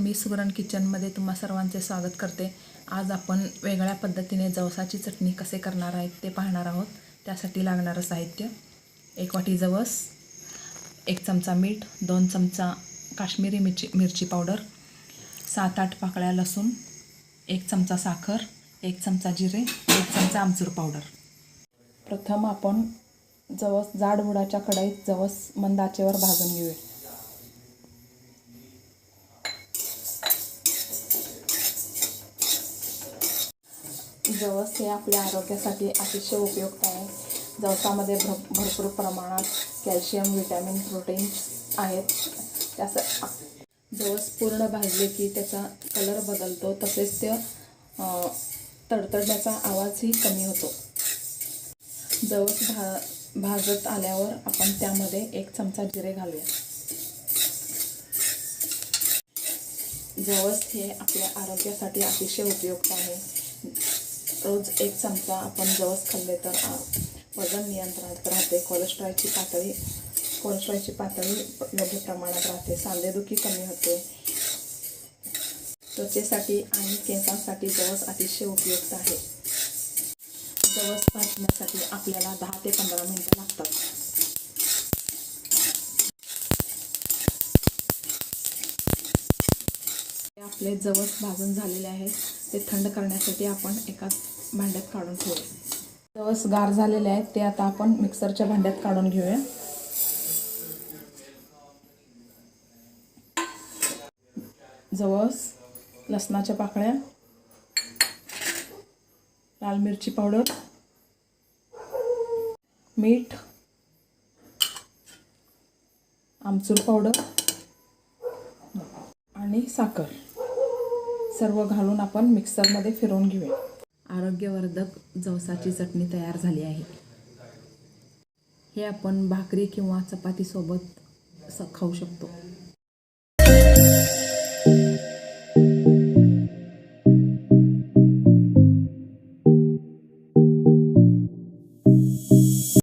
मी सुगरण किचनमध्ये तुम्हा सर्वांचे स्वागत करते। आज आपण वेगळ्या पद्धतीने जवसाची चटणी कसे करणार आहेत ते पाहणार आहोत। त्यासाठी लागणारे साहित्य: 1 वाटी जवस, 1 चमचा मीठ, 2 चमचा काश्मीरी मिरची पावडर, 7-8 पाकळ्या लसूण, 1 चमचा साखर, 1 चमचा जिरे, 1 चमचा आमचूर पावडर। प्रथम आपण जाड बुडाच्या कढईत जवस मंद आचेवर भाजून घेऊया। जवस हे आपल्या आरोग्यासाठी अतिशय उपयुक्त आहे। जवसामध्ये भरपूर प्रमाणात कॅल्शियम, विटॅमिन, प्रोटीन्स आहेत। जवस पूर्ण भाजले की त्याचा कलर बदलतो, तसेच ते तडतडण्याचा आवाजही कमी होतो। जवस भाजत आल्यावर आपण त्यामध्ये 1 चमचा जिरे घालूया। जवस हे आपल्या आरोग्यासाठी अतिशय उपयुक्त आहे। रोज 1 चमचा आपण जवस खाल्ले तर वजन नियंत्रणात राहते, कोलेस्ट्रॉलची पातळी योग्य प्रमाणात राहते, सांधेदुखी कमी होते। त्वचेसाठी आणि केसांसाठी जवस अतिशय उपयुक्त आहे। जवस भाजण्यासाठी आपल्याला 10 ते 15 मिनिटे लागतात। आपले जवस भाजून झालेले आहेत, ते थंड करण्यासाठी आपण एका भांड्यात काढून ठेवूया। जवस गार झालेले आहेत, ते आता आपण मिक्सरच्या भांड्यात काढून घेऊया। जवस, लसणाच्या पाकळ्या, लाल मिरची पावडर, मीठ, आमचूर पावडर आणि साखर सर्व घालून आपण मिक्सरमध्ये फिरवून घेऊया। आरोग्यवर्धक जवसाची चटणी तयार झाली आहे। हे आपण भाकरी किंवा चपाती सोबत खाऊ शकतो।